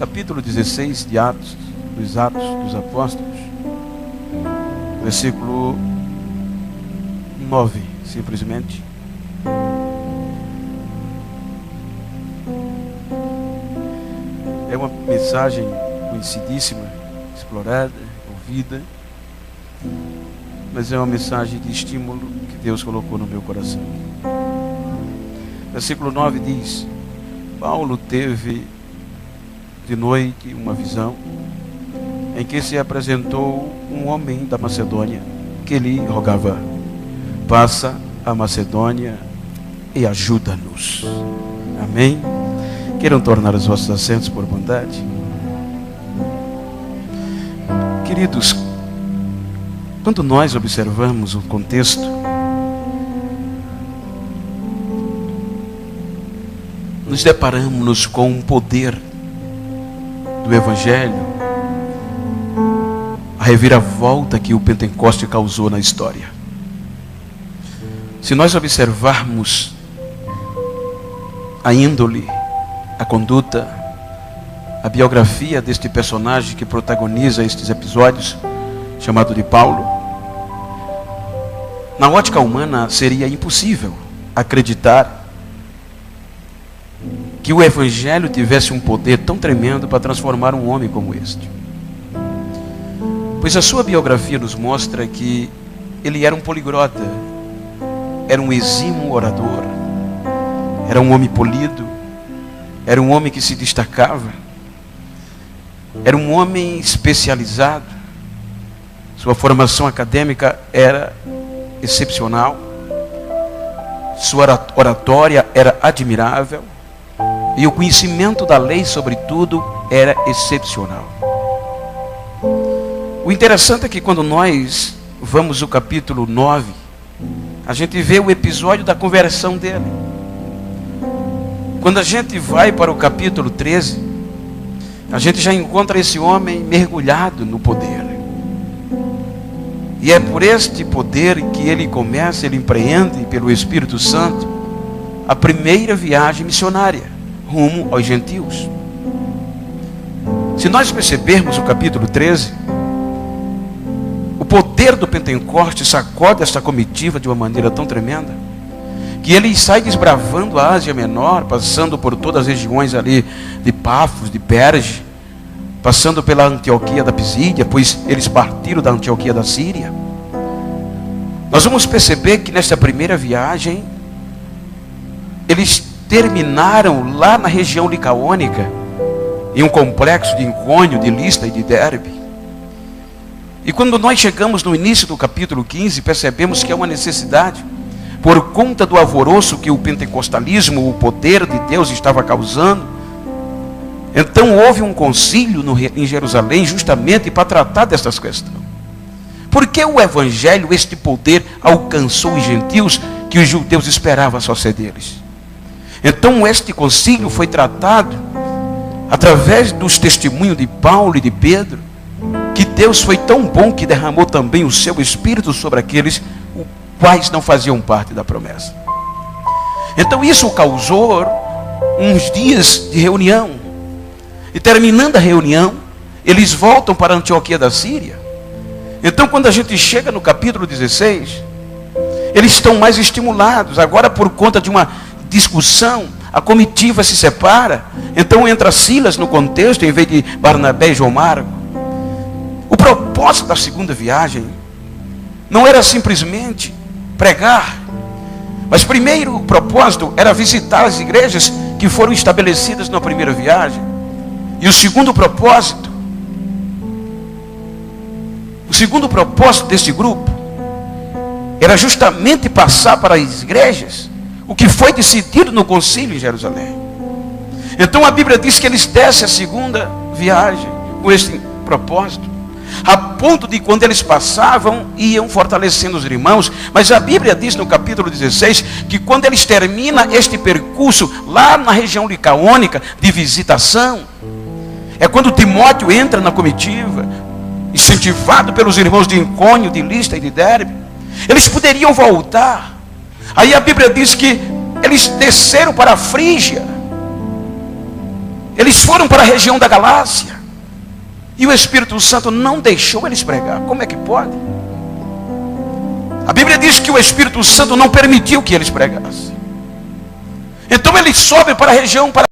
capítulo 16 de Atos, dos Atos dos Apóstolos, versículo 9, simplesmente. É uma mensagem conhecidíssima, explorada, ouvida, mas é uma mensagem de estímulo que Deus colocou no meu coração. Versículo 9 diz: Paulo teve de noite uma visão em que se apresentou um homem da Macedônia que lhe rogava: passa a Macedônia e ajuda-nos. Amém? Queiram tornar os vossos assentos por bondade. Queridos, quando nós observamos o contexto, nos deparamos com um poder do Evangelho, a reviravolta que o Pentecoste causou na história. Se nós observarmos a índole, a conduta, a biografia deste personagem que protagoniza estes episódios, chamado de Paulo, na ótica humana seria impossível acreditar que o Evangelho tivesse um poder tão tremendo para transformar um homem como este. Pois a sua biografia nos mostra que ele era um poliglota, era um exímio orador, era um homem polido, era um homem que se destacava, era um homem especializado, sua formação acadêmica era excepcional, sua oratória era admirável, e o conhecimento da lei, sobretudo, era excepcional. O interessante é que quando nós vamos ao capítulo 9, a gente vê o episódio da conversão dele. Quando a gente vai para o capítulo 13, a gente já encontra esse homem mergulhado no poder. E é por este poder que ele empreende pelo Espírito Santo a primeira viagem missionária rumo aos gentios. Se nós percebermos o capítulo 13, o poder do Pentecoste sacode esta comitiva de uma maneira tão tremenda, que ele sai desbravando a Ásia Menor, passando por todas as regiões ali de Pafos, de Perge, passando pela Antioquia da Pisídia, pois eles partiram da Antioquia da Síria. Nós vamos perceber que nesta primeira viagem, eles terminaram lá na região licaônica, em um complexo de Icônio, de Listra e de Derbe. E quando nós chegamos no início do capítulo 15, percebemos que é uma necessidade, por conta do alvoroço que o pentecostalismo, o poder de Deus estava causando. Então houve um concílio em Jerusalém justamente para tratar dessas questões. Por que o Evangelho, este poder, alcançou os gentios que os judeus esperavam só ser deles? Então este concílio foi tratado através dos testemunhos de Paulo e de Pedro, que Deus foi tão bom que derramou também o seu Espírito sobre aqueles quais não faziam parte da promessa. Então isso causou uns dias de reunião. E terminando a reunião, eles voltam para a Antioquia da Síria. Então quando a gente chega no capítulo 16, eles estão mais estimulados. Agora, por conta de uma discussão, a comitiva se separa. Então entra Silas no contexto, em vez de Barnabé e João Marcos. O propósito da segunda viagem não era simplesmente pregar, mas primeiro o propósito era visitar as igrejas que foram estabelecidas na primeira viagem. E o segundo propósito desse grupo era justamente passar para as igrejas o que foi decidido no concílio em Jerusalém. Então a Bíblia diz que eles descem a segunda viagem com esse propósito, a ponto de quando eles passavam, iam fortalecendo os irmãos. Mas a Bíblia diz no capítulo 16, que quando eles terminam este percurso, lá na região licaônica, de visitação, é quando Timóteo entra na comitiva, incentivado pelos irmãos de Icônio, de Listra e de Derbe. Eles poderiam voltar. Aí a Bíblia diz que eles desceram para a Frígia. Eles foram para a região da Galácia. E o Espírito Santo não deixou eles pregar. Como é que pode? A Bíblia diz que o Espírito Santo não permitiu que eles pregassem. Então eles sobem para a região, para